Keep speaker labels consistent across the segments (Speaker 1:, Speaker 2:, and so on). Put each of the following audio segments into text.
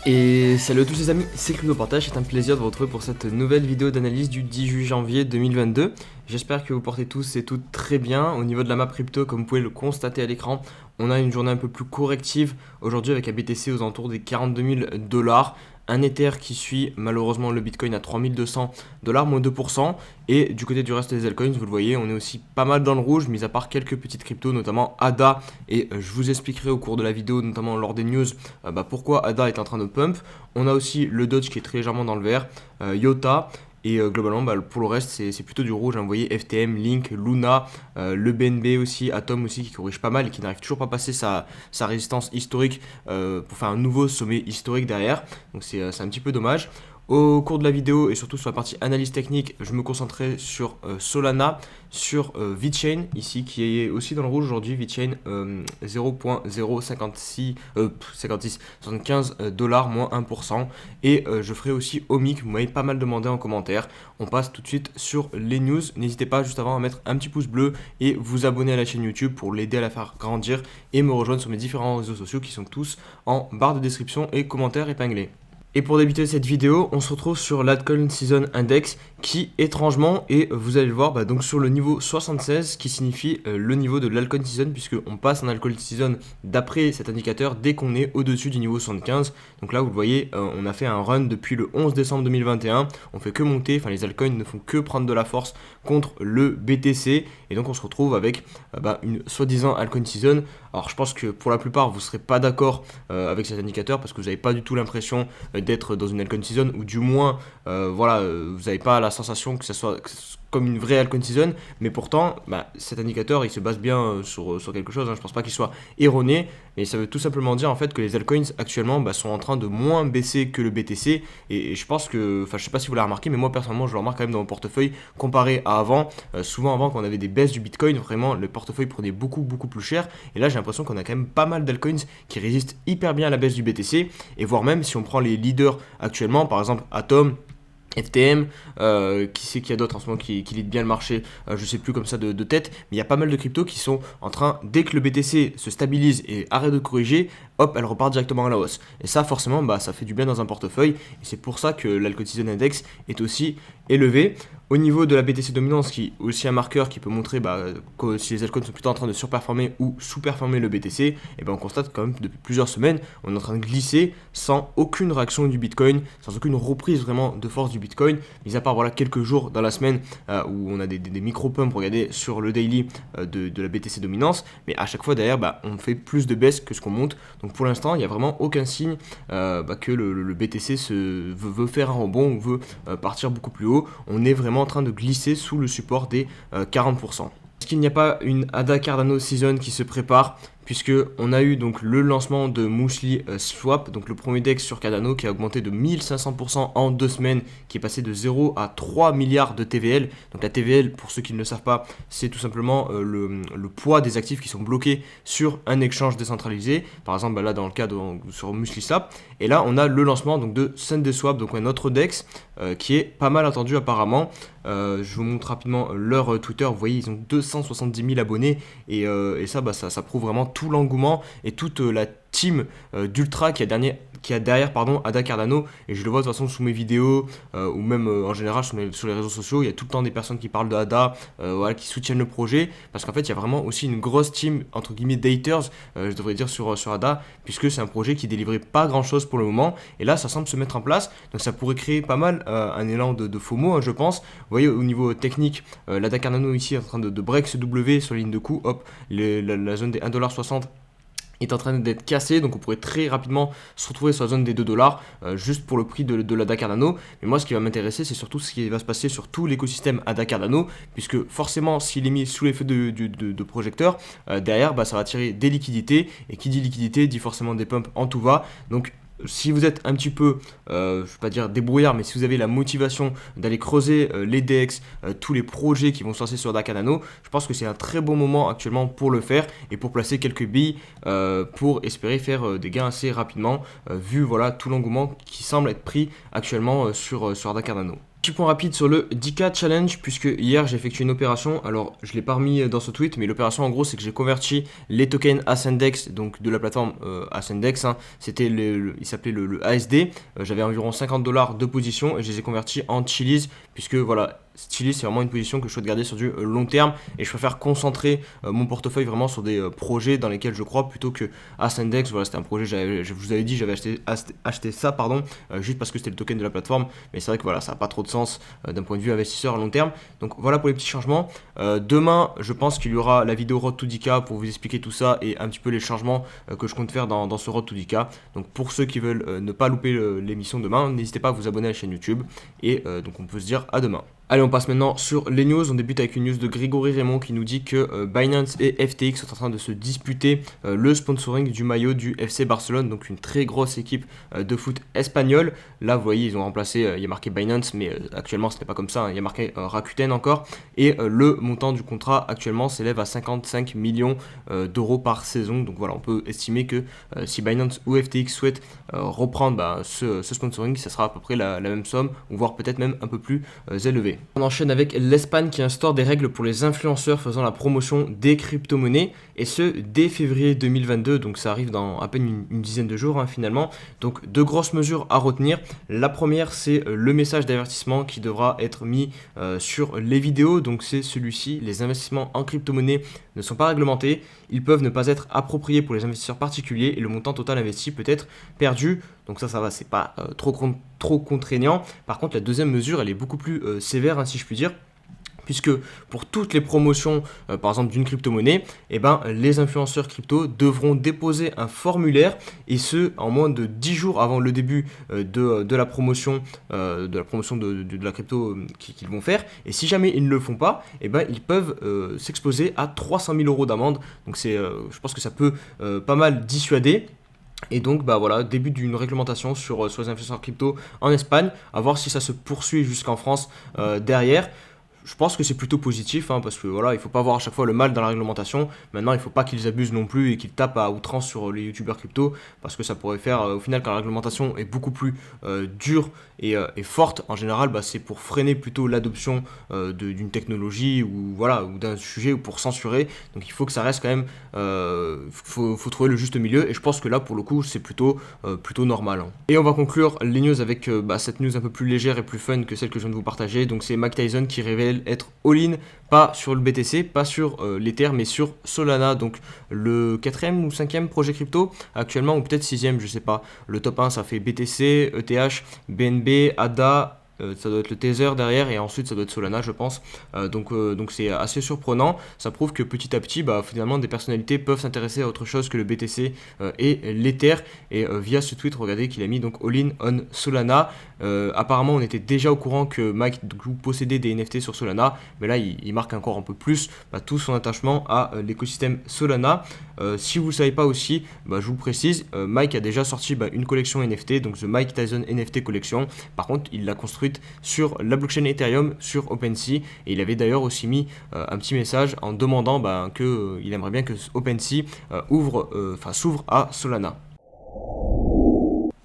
Speaker 1: Et salut à tous les amis, c'est CryptoPartage, c'est un plaisir de vous retrouver pour cette nouvelle vidéo d'analyse du 18 janvier 2022. J'espère que vous portez tous et toutes très bien. Au niveau de la map crypto, comme vous pouvez le constater à l'écran, on a une journée un peu plus corrective aujourd'hui avec un BTC aux alentours des 42 000 dollars. Un Ether qui suit malheureusement le Bitcoin à 3200 dollars, moins 2%. Et du côté du reste des altcoins, vous le voyez, on est aussi pas mal dans le rouge, mis à part quelques petites cryptos, notamment ADA. Et je vous expliquerai au cours de la vidéo, notamment lors des news, pourquoi ADA est en train de pump. On a aussi le Doge qui est très légèrement dans le vert, IOTA. Et globalement, pour le reste, c'est plutôt du rouge. Vous voyez, FTM, Link, Luna, le BNB aussi, Atom aussi, qui corrige pas mal et qui n'arrive toujours pas à passer sa résistance historique pour faire un nouveau sommet historique derrière. Donc c'est un petit peu dommage. Au cours de la vidéo et surtout sur la partie analyse technique, je me concentrerai sur Solana, sur VeChain ici qui est aussi dans le rouge aujourd'hui. VeChain 0.056 75 dollars moins 1%. Et je ferai aussi OMIC, vous m'avez pas mal demandé en commentaire. On passe tout de suite sur les news. N'hésitez pas juste avant à mettre un petit pouce bleu et vous abonner à la chaîne YouTube pour l'aider à la faire grandir et me rejoindre sur mes différents réseaux sociaux qui sont tous en barre de description et commentaires épinglés. Et pour débuter cette vidéo, on se retrouve sur l'Altcoin Season Index qui étrangement est, vous allez le voir, donc sur le niveau 76 qui signifie le niveau de l'Altcoin Season puisque on passe en Altcoin Season d'après cet indicateur dès qu'on est au-dessus du niveau 75. Donc là vous le voyez, on a fait un run depuis le 11 décembre 2021, on fait que monter, enfin les altcoins ne font que prendre de la force contre le BTC et donc on se retrouve avec une soi-disant Altcoin Season. Alors je pense que pour la plupart vous ne serez pas d'accord avec cet indicateur parce que vous n'avez pas du tout l'impression d'être dans une altcoin season ou du moins vous n'avez pas la sensation que ce soit comme une vraie altcoin season, mais pourtant cet indicateur il se base bien sur quelque chose, hein. Je pense pas qu'il soit erroné, mais ça veut tout simplement dire en fait que les altcoins actuellement sont en train de moins baisser que le BTC et je pense que, je sais pas si vous l'avez remarqué, mais moi personnellement je le remarque quand même dans mon portefeuille comparé à avant. Souvent avant quand on avait des baisses du Bitcoin, vraiment le portefeuille prenait beaucoup plus cher et là j'ai l'impression qu'on a quand même pas mal d'altcoins qui résistent hyper bien à la baisse du BTC et voire même si on prend les leaders actuellement, par exemple Atom, FTM, qui c'est qu'il y a d'autres en ce moment qui lead bien le marché, je sais plus comme ça de tête, mais il y a pas mal de cryptos qui sont en train, dès que le BTC se stabilise et arrête de corriger, hop, elle repart directement à la hausse. Et ça forcément, ça fait du bien dans un portefeuille, et c'est pour ça que l'Altcoin Season Index est aussi élevé. Au niveau de la BTC dominance, qui est aussi un marqueur qui peut montrer que si les altcoins sont plutôt en train de surperformer ou sous-performer le BTC, et on constate quand même depuis plusieurs semaines, on est en train de glisser sans aucune réaction du Bitcoin, sans aucune reprise vraiment de force du Bitcoin, mis à part quelques jours dans la semaine où on a des micro-pumps, regardez sur le daily de la BTC dominance, mais à chaque fois derrière on fait plus de baisse que ce qu'on monte. Donc pour l'instant il n'y a vraiment aucun signe que le BTC veut faire un rebond ou veut partir beaucoup plus haut. On est vraiment en train de glisser sous le support des 40%. Est-ce qu'il n'y a pas une ADA Cardano Season qui se prépare, puisque on a eu donc le lancement de Muesli Swap, donc le premier DEX sur Cardano qui a augmenté de 1500% en 2 semaines, qui est passé de 0 à 3 milliards de TVL. Donc la TVL, pour ceux qui ne le savent pas, c'est tout simplement le poids des actifs qui sont bloqués sur un exchange décentralisé. Par exemple, là dans le cas sur Muesli Swap. Et là, on a le lancement donc de SundaeSwap, donc un autre DEX qui est pas mal attendu apparemment. Je vous montre rapidement leur Twitter. Vous voyez, ils ont 270 000 abonnés et ça prouve vraiment tout l'engouement et toute la team d'Ultra qui a derrière Ada Cardano, et je le vois de toute façon sous mes vidéos ou même en général sur les réseaux sociaux, il y a tout le temps des personnes qui parlent de Ada, qui soutiennent le projet, parce qu'en fait il y a vraiment aussi une grosse team entre guillemets daters, je devrais dire sur Ada, puisque c'est un projet qui délivrait pas grand chose pour le moment, et là ça semble se mettre en place, donc ça pourrait créer pas mal un élan de FOMO, hein, je pense. Vous voyez au niveau technique, l'Ada Cardano ici est en train de break ce W sur la ligne de coup, hop, la zone des 1,60$ est en train d'être cassé, donc on pourrait très rapidement se retrouver sur la zone des 2 dollars juste pour le prix de l'ADA Cardano. Mais moi ce qui va m'intéresser, c'est surtout ce qui va se passer sur tout l'écosystème ADA Cardano, puisque forcément s'il est mis sous l'effet de projecteur, derrière ça va attirer des liquidités, et qui dit liquidité dit forcément des pumps en tout va. Donc si vous êtes un petit peu, je ne vais pas dire débrouillard, mais si vous avez la motivation d'aller creuser les DEX, tous les projets qui vont se lancer sur ADA Cardano, je pense que c'est un très bon moment actuellement pour le faire et pour placer quelques billes pour espérer faire des gains assez rapidement, vu tout l'engouement qui semble être pris actuellement sur ADA Cardano. Petit point rapide sur le 10K Challenge, puisque hier j'ai effectué une opération. Alors je ne l'ai pas remis dans ce tweet, mais l'opération en gros c'est que j'ai converti les tokens Ascendex, donc de la plateforme Ascendex, hein. C'était il s'appelait le ASD. J'avais environ 50 $ de position et je les ai convertis en Chiliz, puisque voilà, Chiliz c'est vraiment une position que je souhaite garder sur du long terme et je préfère concentrer mon portefeuille vraiment sur des projets dans lesquels je crois plutôt que Ascendex. Voilà, c'était un projet, je vous avais dit, j'avais acheté ça, pardon, juste parce que c'était le token de la plateforme, mais c'est vrai que voilà, ça n'a pas trop de sens d'un point de vue investisseur à long terme. Donc voilà pour les petits changements. Demain, je pense qu'il y aura la vidéo Road to 10K pour vous expliquer tout ça et un petit peu les changements que je compte faire dans ce Road to 10K. Donc pour ceux qui veulent ne pas louper l'émission demain, n'hésitez pas à vous abonner à la chaîne YouTube et donc on peut se dire à demain. Allez, on passe maintenant sur les news. On débute avec une news de Grégory Raymond qui nous dit que Binance et FTX sont en train de se disputer le sponsoring du maillot du FC Barcelone, donc une très grosse équipe de foot espagnole. Là, vous voyez, ils ont remplacé, il y a marqué Binance, mais actuellement, ce n'est pas comme ça, hein. Il y a marqué Rakuten encore. Et le montant du contrat actuellement s'élève à 55 millions d'euros par saison. Donc voilà, on peut estimer que si Binance ou FTX souhaitent reprendre ce sponsoring, ça sera à peu près la même somme, ou voire peut-être même un peu plus élevé. On enchaîne avec l'Espagne qui instaure des règles pour les influenceurs faisant la promotion des crypto-monnaies, et ce dès février 2022, donc ça arrive dans à peine une dizaine de jours, hein, finalement. Donc deux grosses mesures à retenir. La première, c'est le message d'avertissement qui devra être mis sur les vidéos, donc c'est celui-ci: les investissements en crypto-monnaie ne sont pas réglementés, ils peuvent ne pas être appropriés pour les investisseurs particuliers et le montant total investi peut être perdu. Donc ça va, c'est pas trop contraignant. Par contre, la deuxième mesure, elle est beaucoup plus sévère, hein, si je puis dire, puisque pour toutes les promotions, par exemple d'une crypto-monnaie, les influenceurs crypto devront déposer un formulaire, et ce en moins de 10 jours avant le début de la promotion, de la crypto qu'ils vont faire. Et si jamais ils ne le font pas, ils peuvent s'exposer à 300 000 € d'amende. Donc je pense que ça peut pas mal dissuader. Et donc voilà, début d'une réglementation sur les influenceurs crypto en Espagne, à voir si ça se poursuit jusqu'en France derrière. Je pense que c'est plutôt positif, hein, parce que voilà, il ne faut pas voir à chaque fois le mal dans la réglementation. Maintenant, il ne faut pas qu'ils abusent non plus et qu'ils tapent à outrance sur les youtubeurs crypto, parce que ça pourrait faire, au final, quand la réglementation est beaucoup plus dure et forte, en général, c'est pour freiner plutôt l'adoption d'une technologie ou d'un sujet, ou pour censurer. Donc il faut que ça reste quand même, faut trouver le juste milieu, et je pense que là, pour le coup, c'est plutôt normal, hein. Et on va conclure les news avec cette news un peu plus légère et plus fun que celle que je viens de vous partager. Donc c'est Mike Tyson qui révèle être all-in, pas sur le BTC, pas sur l'Ether, mais sur Solana, donc le 4e ou 5e projet crypto actuellement, ou peut-être 6e, je sais pas. Le top 1, ça fait BTC, ETH, BNB, ADA, ça doit être le Tether derrière, et ensuite ça doit être Solana, je pense. Donc c'est assez surprenant. Ça prouve que petit à petit, finalement, des personnalités peuvent s'intéresser à autre chose que le BTC et l'Ether. Et via ce tweet, regardez qu'il a mis donc all-in on Solana. Apparemment, on était déjà au courant que Mike possédait des NFT sur Solana, mais là, il marque encore un peu plus tout son attachement à l'écosystème Solana. Si vous ne le savez pas aussi, je vous précise, Mike a déjà sorti une collection NFT, donc The Mike Tyson NFT Collection. Par contre, il l'a construite sur la blockchain Ethereum, sur OpenSea, et il avait d'ailleurs aussi mis un petit message en demandant qu'il aimerait bien que OpenSea s'ouvre à Solana.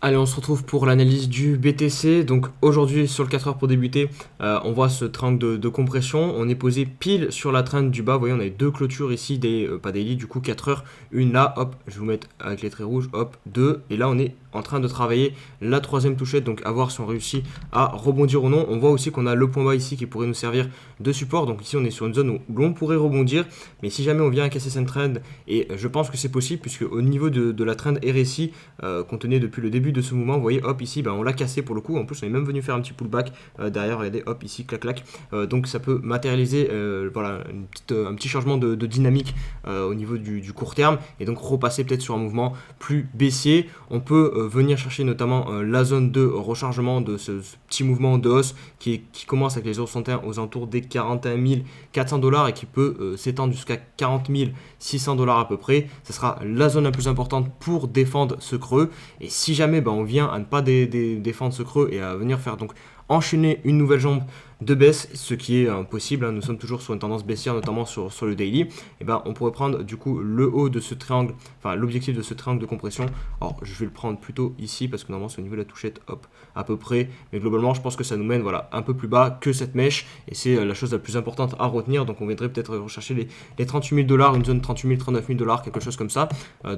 Speaker 1: Allez, on se retrouve pour l'analyse du BTC. Donc aujourd'hui, sur le 4 heures pour débuter, on voit ce triangle de compression. On est posé pile sur la trend du bas. Vous voyez, on a deux clôtures ici, pas daily, du coup 4 heures. Une là, hop, je vais vous mettre avec les traits rouges, hop, deux. Et là, on est en train de travailler la troisième touchette. Donc à voir si on réussit à rebondir ou non. On voit aussi qu'on a le point bas ici qui pourrait nous servir de support. Donc ici, on est sur une zone où l'on pourrait rebondir. Mais si jamais on vient à casser cette trend, et je pense que c'est possible, puisque au niveau de la trend RSI qu'on tenait depuis le début de ce mouvement, vous voyez, hop, ici, on l'a cassé pour le coup. En plus, on est même venu faire un petit pullback derrière, regardez, hop, ici, clac, clac. Donc ça peut matérialiser un petit changement de dynamique au niveau du court terme, et donc repasser peut-être sur un mouvement plus baissier. On peut venir chercher notamment la zone de rechargement de ce petit mouvement de hausse qui commence avec les 0,61 aux alentours des 41 400 $ et qui peut s'étendre jusqu'à 40 600 $ à peu près. Ce sera la zone la plus importante pour défendre ce creux. Et si jamais on vient à ne pas défendre ce creux et à venir faire donc enchaîner une nouvelle jambe de baisse, ce qui est possible, hein. Nous sommes toujours sur une tendance baissière, notamment sur le daily, et ben on pourrait prendre du coup le haut de ce triangle, enfin l'objectif de ce triangle de compression. Alors je vais le prendre plutôt ici parce que normalement c'est au niveau de la touchette, hop, à peu près, mais globalement je pense que ça nous mène voilà un peu plus bas que cette mèche, et c'est la chose la plus importante à retenir. Donc on viendrait peut-être rechercher les 38 000 $, une zone 38 000, 39 000 $, quelque chose comme ça.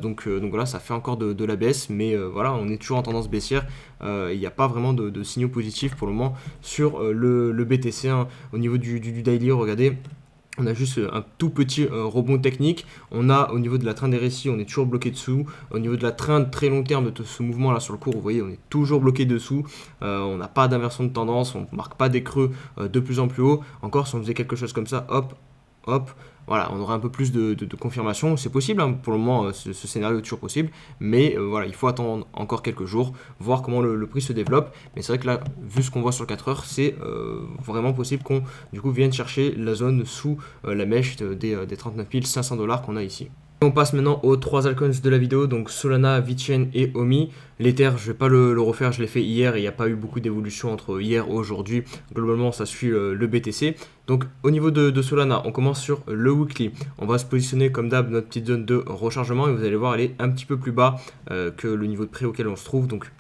Speaker 1: Donc voilà, ça fait encore de la baisse, mais voilà, on est toujours en tendance baissière. Il n'y a pas vraiment de signaux positifs pour le moment sur le BTC, hein. Au niveau du daily, regardez, on a juste un tout petit rebond technique. On a au niveau de la trend des récits, on est toujours bloqué dessous. Au niveau de la trend très long terme de ce mouvement là sur le cours, vous voyez, on est toujours bloqué dessous. On n'a pas d'inversion de tendance, on ne marque pas des creux de plus en plus haut. Encore, si on faisait quelque chose comme ça, hop, hop, voilà, on aurait un peu plus de confirmation. C'est possible, hein, pour le moment, ce scénario est toujours possible. Mais voilà, il faut attendre encore quelques jours, voir comment le prix se développe. Mais c'est vrai que là, vu ce qu'on voit sur 4 heures, c'est vraiment possible qu'on du coup vienne chercher la zone sous la mèche des 39 500 $ qu'on a ici. On passe maintenant aux 3 altcoins de la vidéo, donc Solana, VeChain et Omi. L'Ether, je ne vais pas le refaire, je l'ai fait hier et il n'y a pas eu beaucoup d'évolution entre hier et aujourd'hui. Globalement, ça suit le BTC. Donc au niveau de Solana, on commence sur le weekly. On va se positionner comme d'hab notre petite zone de rechargement et vous allez voir, elle est un petit peu plus bas que le niveau de prix auquel on se trouve. Donc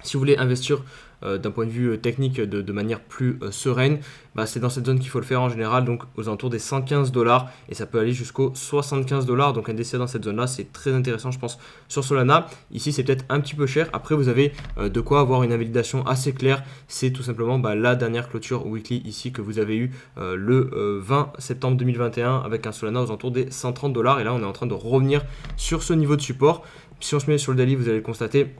Speaker 1: si vous voulez investir d'un point de vue technique de manière plus sereine, bah, c'est dans cette zone qu'il faut le faire en général, donc aux alentours des 115 $, et ça peut aller jusqu'aux 75 $. Donc un DCA dans cette zone là, c'est très intéressant, je pense, sur Solana. Ici c'est peut-être un petit peu cher. Après vous avez de quoi avoir une invalidation assez claire. C'est tout simplement la dernière clôture weekly ici que vous avez eu le 20 septembre 2021 avec un Solana aux alentours des 130 $, et là on est en train de revenir sur ce niveau de support. Si on se met sur le daily, vous allez le constater,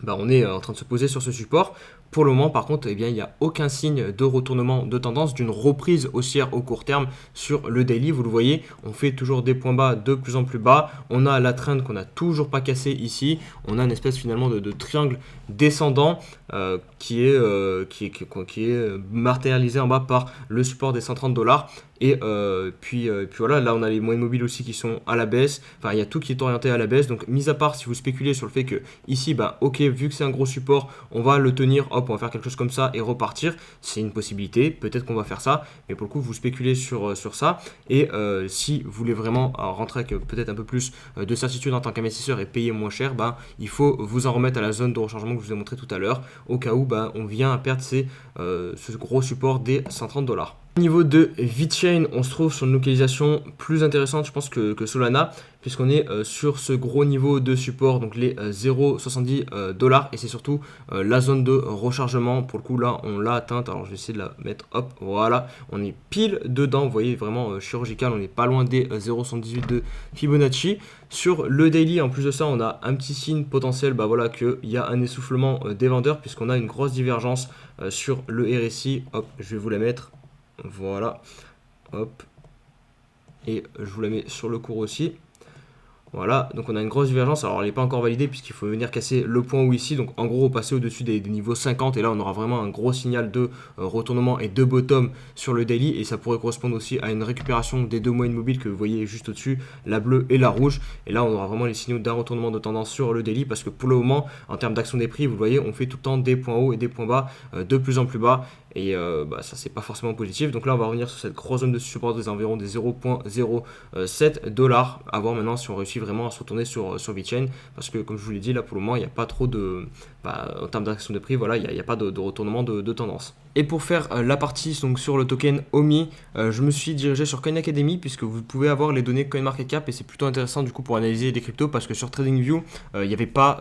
Speaker 1: on est en train de se poser sur ce support. Pour le moment, par contre, il n'y a aucun signe de retournement de tendance, d'une reprise haussière au court terme sur le daily. Vous le voyez, on fait toujours des points bas de plus en plus bas. On a la trend qu'on n'a toujours pas cassée ici. On a une espèce finalement de triangle descendant qui est matérialisé en bas par le support des 130 $. Et puis voilà, là on a les moyennes mobiles aussi qui sont à la baisse. Enfin, il y a tout qui est orienté à la baisse. Donc, mis à part si vous spéculez sur le fait que ici, ok, vu que c'est un gros support, on va le tenir, hop, on va faire quelque chose comme ça et repartir. C'est une possibilité, peut-être qu'on va faire ça. Mais pour le coup, vous spéculez sur ça. Et si vous voulez vraiment rentrer avec peut-être un peu plus de certitude en tant qu'investisseur et payer moins cher, il faut vous en remettre à la zone de rechargement que je vous ai montré tout à l'heure, au cas où on vient à perdre ce gros support des 130 $. Au niveau de VeChain, on se trouve sur une localisation plus intéressante, je pense, que Solana, puisqu'on est sur ce gros niveau de support, donc les 0,70 $, et c'est surtout la zone de rechargement. Pour le coup, là, on l'a atteinte. Alors, je vais essayer de la mettre, hop, voilà, on est pile dedans, vous voyez, vraiment chirurgical, on n'est pas loin des 0,78 de Fibonacci. Sur le daily, en plus de ça, on a un petit signe potentiel, voilà, qu'il y a un essoufflement des vendeurs, puisqu'on a une grosse divergence sur le RSI. Hop, je vais vous la mettre. Voilà, hop, et je vous la mets sur le cours aussi. Voilà, donc on a une grosse divergence. Alors elle n'est pas encore validée puisqu'il faut venir casser le point haut ici. Donc en gros passer au-dessus des niveaux 50, et là on aura vraiment un gros signal de retournement et de bottom sur le daily, et ça pourrait correspondre aussi à une récupération des deux moyennes mobiles que vous voyez juste au-dessus, la bleue et la rouge. Et là on aura vraiment les signaux d'un retournement de tendance sur le daily, parce que pour le moment en termes d'action des prix, vous voyez, on fait tout le temps des points hauts et des points bas de plus en plus bas. Et ça c'est pas forcément positif. Donc là on va revenir sur cette grosse zone de support des environs des 0,07 $, à voir maintenant si on réussit vraiment à se retourner sur VeChain, parce que comme je vous l'ai dit, là pour le moment il n'y a pas trop de en termes d'action de prix, voilà, il n'y a pas de retournement de tendance. Et pour faire la partie donc sur le token OMI, je me suis dirigé sur Coin Academy, puisque vous pouvez avoir les données CoinMarketCap, et c'est plutôt intéressant du coup pour analyser des cryptos, parce que sur TradingView il n'y avait pas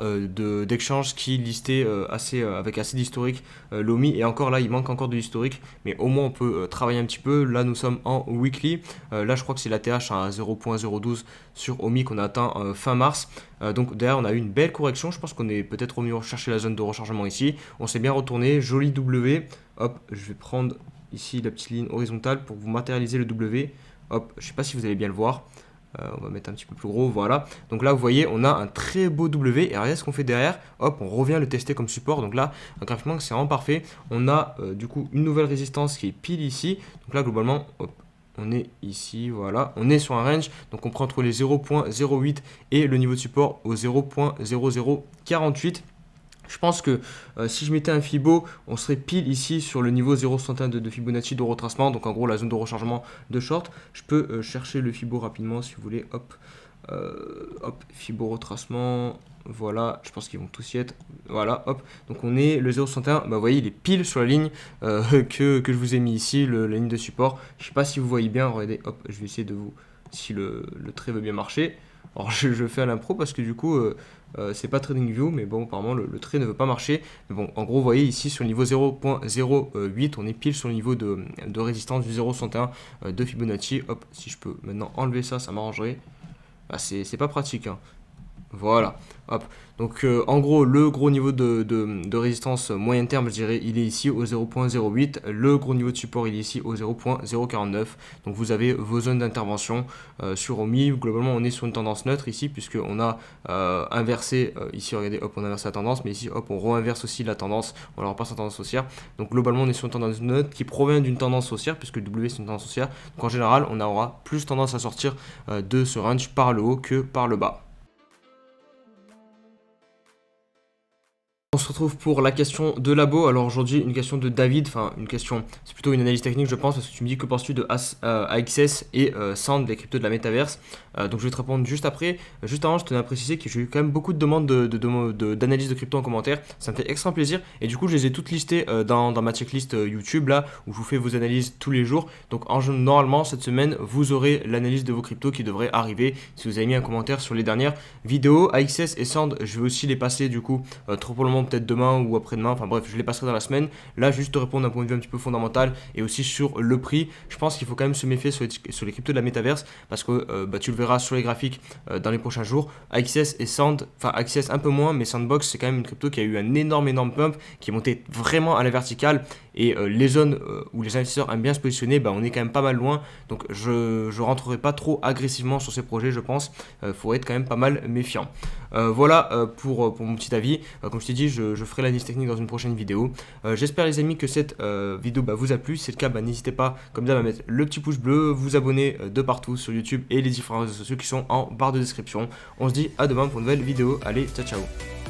Speaker 1: d'exchange qui listait avec assez d'historique l'OMI, et encore là il manque encore de l'historique, mais au moins on peut travailler un petit peu. Là nous sommes en weekly, là je crois que c'est l'ATH à 0.012 sur OMI qu'on a atteint fin mars. Donc derrière on a eu une belle correction, je pense qu'on est peut-être revenu chercher la zone de rechargement ici, on s'est bien retourné, joli W, hop, je vais prendre ici la petite ligne horizontale pour vous matérialiser le W, hop, je sais pas si vous allez bien le voir, on va mettre un petit peu plus gros, voilà. Donc là vous voyez on a un très beau W, et regardez ce qu'on fait derrière, hop, on revient le tester comme support. Donc là graphiquement c'est vraiment parfait, on a du coup une nouvelle résistance qui est pile ici. Donc là globalement, hop, on est ici, voilà, on est sur un range, donc on prend entre les 0.08 et le niveau de support au 0.0048. Je pense que si je mettais un Fibo, on serait pile ici sur le niveau 0,61 de Fibonacci de retracement, donc en gros la zone de rechargement de short. Je peux chercher le Fibo rapidement si vous voulez, hop, Fibo retracement, voilà, je pense qu'ils vont tous y être, voilà, hop, donc on est le 0,61, bah vous voyez il est pile sur la ligne que je vous ai mis ici, la ligne de support. Je sais pas si vous voyez bien, regardez, hop, je vais essayer de vous, si le trait veut bien marcher. Alors je fais à l'impro parce que du coup c'est pas TradingView, mais bon apparemment le trait ne veut pas marcher. Mais bon, en gros vous voyez ici sur le niveau 0.08 on est pile sur le niveau de résistance du 0,61 de Fibonacci. Hop, si je peux maintenant enlever ça, ça m'arrangerait. Ah, c'est pas pratique, hein. Voilà, hop. Donc en gros, le gros niveau de résistance moyen terme, je dirais, il est ici au 0.08. Le gros niveau de support, il est ici au 0.049. Donc vous avez vos zones d'intervention sur OMI. Globalement, on est sur une tendance neutre ici, puisqu'on a inversé, ici, regardez, hop, on inverse la tendance, mais ici, hop, on re-inverse aussi la tendance, on leur repasse la tendance haussière. Donc globalement, on est sur une tendance neutre qui provient d'une tendance haussière, puisque le W c'est une tendance haussière. Donc en général, on aura plus tendance à sortir de ce range par le haut que par le bas. On se retrouve pour la question de Labo. Alors aujourd'hui, une question de David, enfin une question, c'est plutôt une analyse technique je pense, parce que tu me dis que penses-tu de AXS et Sand, des cryptos de la métaverse. Donc je vais te répondre juste après. Juste avant, je tenais à préciser que j'ai eu quand même beaucoup de demandes d'analyse de crypto en commentaire. Ça me fait extrêmement plaisir. Et du coup, je les ai toutes listées dans ma checklist YouTube là, où je vous fais vos analyses tous les jours. Donc normalement, cette semaine, vous aurez l'analyse de vos cryptos qui devrait arriver si vous avez mis un commentaire sur les dernières vidéos. AXS et Sand, je vais aussi les passer du coup trop pour le moment, peut-être demain ou après-demain, enfin bref, je les passerai dans la semaine. Là, juste te répondre d'un point de vue un petit peu fondamental et aussi sur le prix. Je pense qu'il faut quand même se méfier sur les cryptos de la métaverse parce que tu le verras sur les graphiques dans les prochains jours. AXS et Sand, enfin AXS un peu moins, mais Sandbox c'est quand même une crypto qui a eu un énorme pump, qui est monté vraiment à la verticale et les zones où les investisseurs aiment bien se positionner, on est quand même pas mal loin. Donc je rentrerai pas trop agressivement sur ces projets, je pense. Faut être quand même pas mal méfiant. Voilà pour mon petit avis. Comme je t'ai dit, je ferai l'analyse technique dans une prochaine vidéo. J'espère les amis que cette vidéo vous a plu. Si c'est le cas, n'hésitez pas comme d'hab à mettre le petit pouce bleu, vous abonner de partout sur YouTube et les différents réseaux sociaux qui sont en barre de description. On se dit à demain pour une nouvelle vidéo. Allez, ciao ciao.